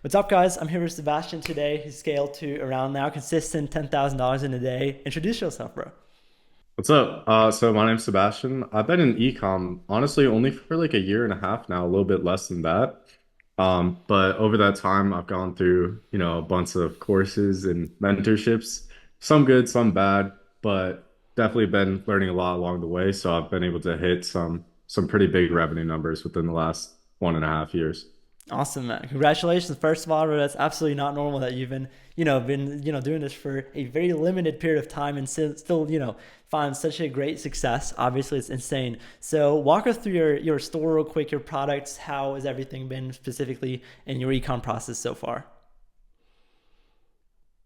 What's up, guys? I'm here with Sebastian today. He's scaled to around now consistent $10,000 in a day. Introduce yourself, bro. What's up? So my name's Sebastian. I've been in ecom honestly only for like a year and a half now, a little bit less than that. But over that time, I've gone through, a bunch of courses and mentorships, some good, some bad, but definitely been learning a lot along the way. So I've been able to hit some pretty big revenue numbers within the last 1.5 years. Awesome, man. Congratulations. First of all, bro, that's absolutely not normal that you've been doing this for a very limited period of time and still, find such a great success. Obviously, it's insane. So walk us through your store real quick, your products. How has everything been specifically in your econ process so far?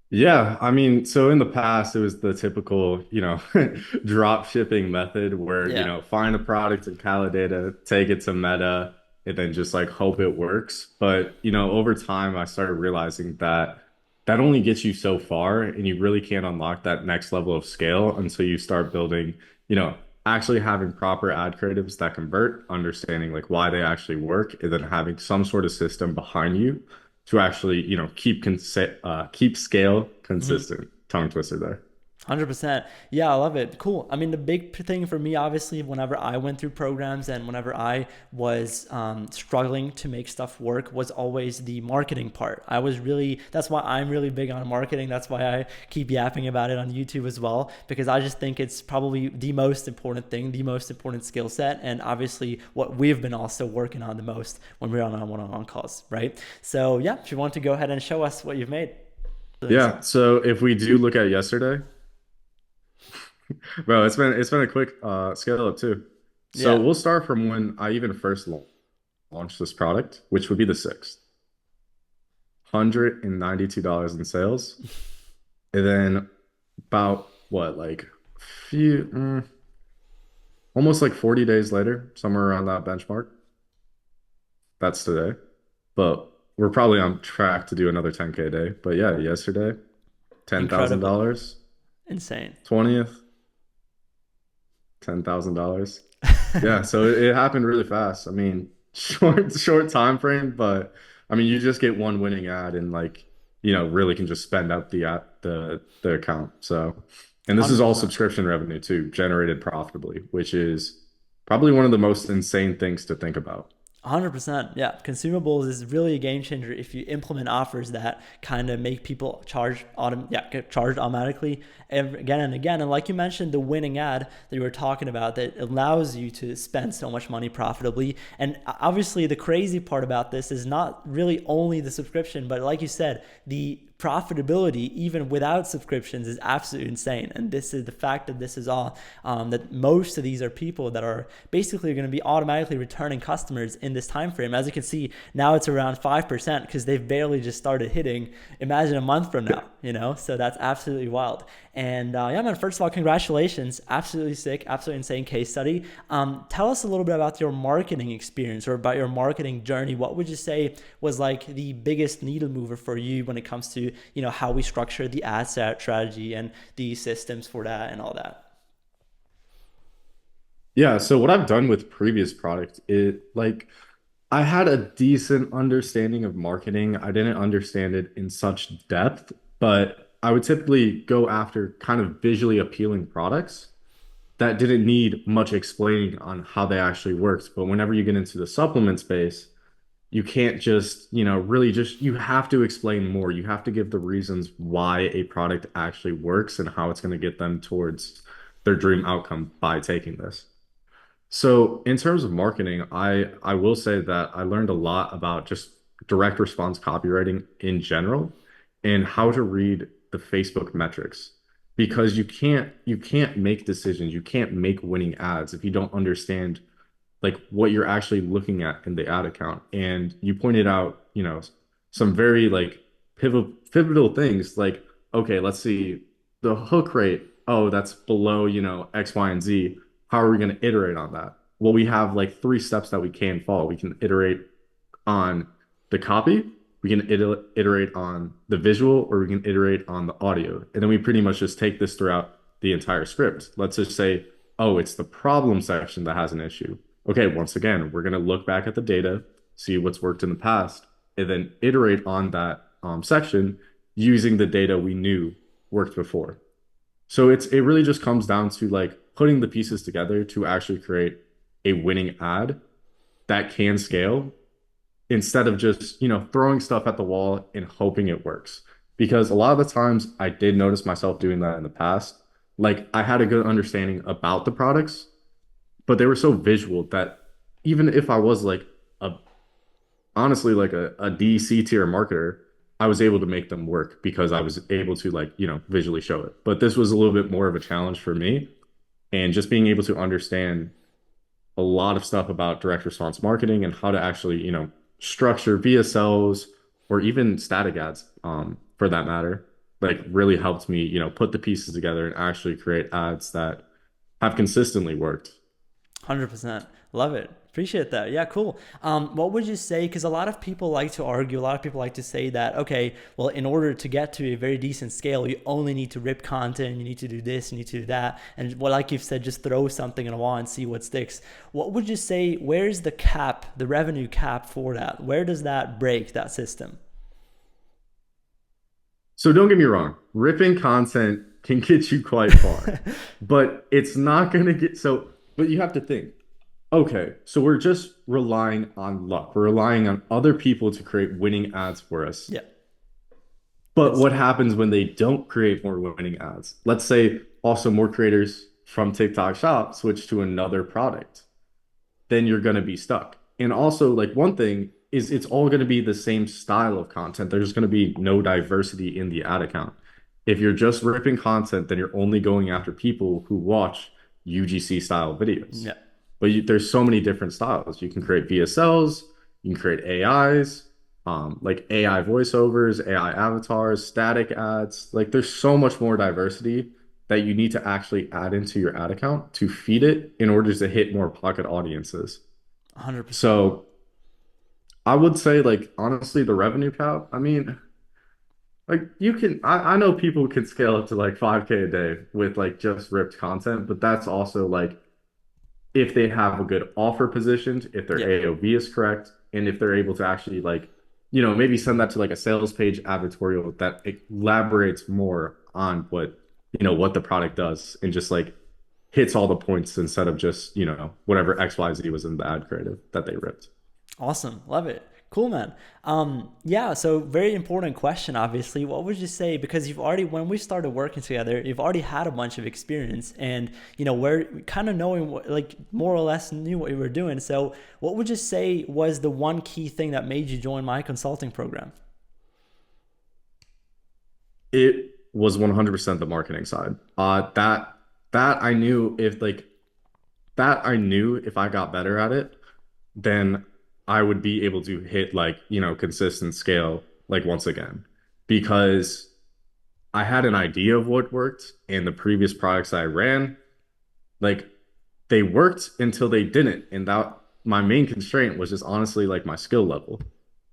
Yeah, I mean, so in the past, it was the typical, drop shipping method where, Yeah. find a product in Calidata, take it to Meta, and then just like hope it works. But, over time, I started realizing that that only gets you so far, and you really can't unlock that next level of scale until you start building, actually having proper ad creatives that convert, understanding like why they actually work, and then having some sort of system behind you to actually, keep scale Mhm. consistent. Tongue twister there. 100%. Yeah, I love it. Cool. I mean, the big thing for me, obviously, whenever I went through programs and whenever I was struggling to make stuff work, was always the marketing part. That's why I'm really big on marketing. That's why I keep yapping about it on YouTube as well, because I just think it's probably the most important thing, the most important skill set, and obviously what we've been also working on the most when we're on our one-on-one calls, right? So, yeah, if you want to go ahead and show us what you've made. Really Yeah. excited. So if we do look at yesterday, bro, it's been a quick scale up too. So Yeah, we'll start from when I even first launched this product, which would be the 6th. $192 in sales. And then about what, like few almost like 40 days later, somewhere around that benchmark. That's today. But we're probably on track to do another 10K a day. But yeah, yesterday, incredible. $10,000. Insane. 20th, $10,000. Yeah, so it happened really fast. I mean, short time frame, but I mean, you just get one winning ad and like, really can just spend out the account. So, and this is all 100%. subscription revenue too, generated profitably, which is probably one of the most insane things to think about. 100%. Yeah. Consumables is really a game changer if you implement offers that kind of make people get charged automatically again and again. And like you mentioned, the winning ad that you were talking about that allows you to spend so much money profitably. And obviously, the crazy part about this is not really only the subscription, but like you said, the profitability even without subscriptions is absolutely insane. And this is the fact that this is all that most of these are people that are basically going to be automatically returning customers in this time frame. As you can see, now it's around 5% because they've barely just started hitting. Imagine a month from now, so that's absolutely wild. And yeah, man, first of all, congratulations. Absolutely sick, absolutely insane case study. Tell us a little bit about your marketing experience or about your marketing journey. What would you say was like the biggest needle mover for you when it comes to, how we structure the ad strategy and the systems for that and all that? Yeah, so what I've done with previous product, I had a decent understanding of marketing. I didn't understand it in such depth, but I would typically go after kind of visually appealing products that didn't need much explaining on how they actually worked. But whenever you get into the supplement space, you can't just, really just, you have to explain more. You have to give the reasons why a product actually works and how it's going to get them towards their dream outcome by taking this. So in terms of marketing, I will say that I learned a lot about just direct response copywriting in general and how to read the Facebook metrics because you can't make decisions, you can't make winning ads if you don't understand like what you're actually looking at in the ad account. And you pointed out, some very like pivotal things like, okay, let's see the hook rate. Oh, that's below, X, Y, and Z. How are we going to iterate on that? Well, we have like three steps that we can follow. We can iterate on the copy, we can iterate on the visual, or we can iterate on the audio. And then we pretty much just take this throughout the entire script. Let's just say, oh, it's the problem section that has an issue. Okay, once again, we're going to look back at the data, see what's worked in the past, and then iterate on that section using the data we knew worked before. So it really just comes down to like putting the pieces together to actually create a winning ad that can scale instead of just, throwing stuff at the wall and hoping it works. Because a lot of the times I did notice myself doing that in the past. Like I had a good understanding about the products, but they were so visual that even if I was like a honestly like a D C tier marketer, I was able to make them work because I was able to like, visually show it. But this was a little bit more of a challenge for me. And just being able to understand a lot of stuff about direct response marketing and how to actually, structure VSLs or even static ads, for that matter, like really helped me, put the pieces together and actually create ads that have consistently worked. 100%. Love it. Appreciate that. Yeah, cool. What would you say? Because a lot of people like to argue, a lot of people like to say that, okay, well, in order to get to a very decent scale, you only need to rip content, you need to do this, you need to do that. And well, like you've said, just throw something in a wall and see what sticks. What would you say? Where's the cap, the revenue cap for that? Where does that break, that system? So don't get me wrong, ripping content can get you quite far, but it's not going to get so, but you have to think, okay, so we're just relying on luck. We're relying on other people to create winning ads for us. Yeah. But It's what happens when they don't create more winning ads? Let's say also more creators from TikTok Shop switch to another product, then you're going to be stuck. And also, like one thing is it's all going to be the same style of content. There's going to be no diversity in the ad account. If you're just ripping content, then you're only going after people who watch UGC style videos. yeah. But there's so many different styles. You can create VSLs, you can create AIs, like AI voiceovers, AI avatars, static ads. Like there's so much more diversity that you need to actually add into your ad account to feed it in order to hit more pocket audiences. 100%. So I would say, like, honestly, the revenue cap, I mean, like I know people can scale up to like 5K a day with like just ripped content, but that's also like if they have a good offer positioned, if their Yeah. AOV is correct, and if they're able to actually like, maybe send that to like a sales page advertorial that elaborates more on what the product does and just like hits all the points instead of just, whatever XYZ was in the ad creative that they ripped. Awesome. Love it. Cool, man. Yeah, so very important question, obviously. What would you say? Because you've already, when we started working together, you've already had a bunch of experience and, we're kind of knowing what, like more or less knew what you were doing. So what would you say was the one key thing that made you join my consulting program? It was 100% the marketing side. That I knew if like that I knew if I got better at it, then I would be able to hit like, consistent scale like once again. Because I had an idea of what worked and the previous products I ran, like they worked until they didn't. And that my main constraint was just honestly like my skill level.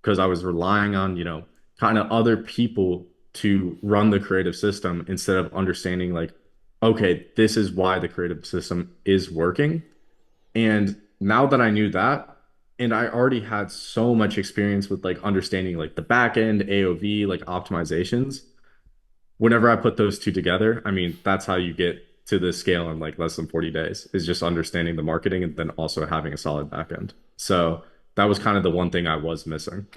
Because I was relying on, kind of other people to run the creative system instead of understanding like, okay, this is why the creative system is working. And now that I knew that, and I already had so much experience with like understanding like the back end AOV, like optimizations, whenever I put those two together, I mean, that's how you get to this scale in like less than 40 days, is just understanding the marketing and then also having a solid back end. So that was kind of the one thing I was missing.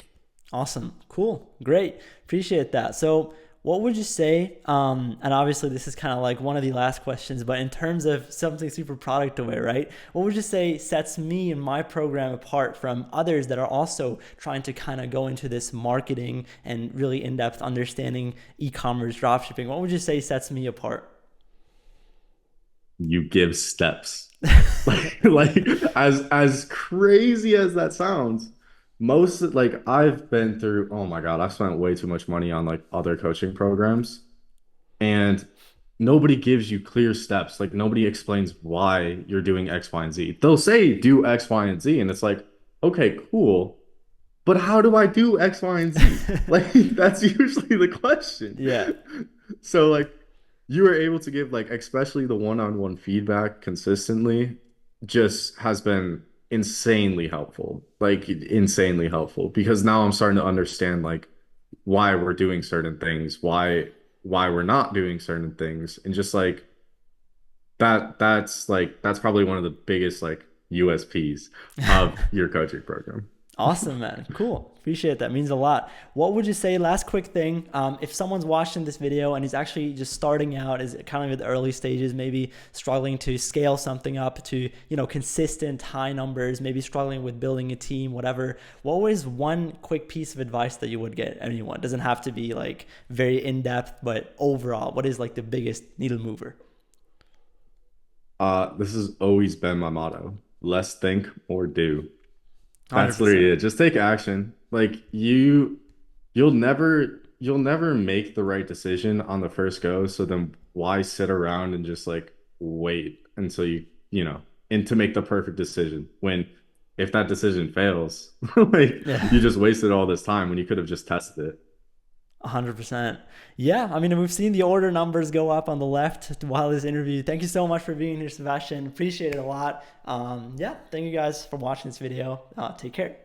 Awesome. Cool. Great. Appreciate that. So, what would you say? And obviously, this is kind of like one of the last questions, but in terms of something super product aware, right? What would you say sets me and my program apart from others that are also trying to kind of go into this marketing and really in depth understanding e commerce, dropshipping? What would you say sets me apart? You give steps. Like as crazy as that sounds, most like I've been through, oh my God, I've spent way too much money on like other coaching programs and nobody gives you clear steps. Like nobody explains why you're doing X, Y, and Z. They'll say do X, Y, and Z, and it's like, okay, cool. But how do I do X, Y, and Z? Like that's usually the question. Yeah. So like you were able to give like especially the one-on-one feedback consistently just has been insanely helpful. Like insanely helpful because now I'm starting to understand like why we're doing certain things, why we're not doing certain things, and just like that's probably one of the biggest like USPs of your coaching program. Awesome, man. Cool. Appreciate that. Means a lot. What would you say, last quick thing, if someone's watching this video and he's actually just starting out, is kind of at the early stages, maybe struggling to scale something up to, consistent high numbers, maybe struggling with building a team, whatever, what was one quick piece of advice that you would get anyone? It doesn't have to be like very in-depth, but overall, what is like the biggest needle mover? This has always been my motto. Less think, more do. That's literally 100%. it. Just take action. Like you'll never make the right decision on the first go. So then why sit around and just like wait until and to make the perfect decision when if that decision fails, like Yeah. you just wasted all this time when you could have just tested it. 100%. Yeah, I mean, we've seen the order numbers go up on the left while this interview. Thank you so much for being here, Sebastian. Appreciate it a lot. Yeah, thank you guys for watching this video. Take care.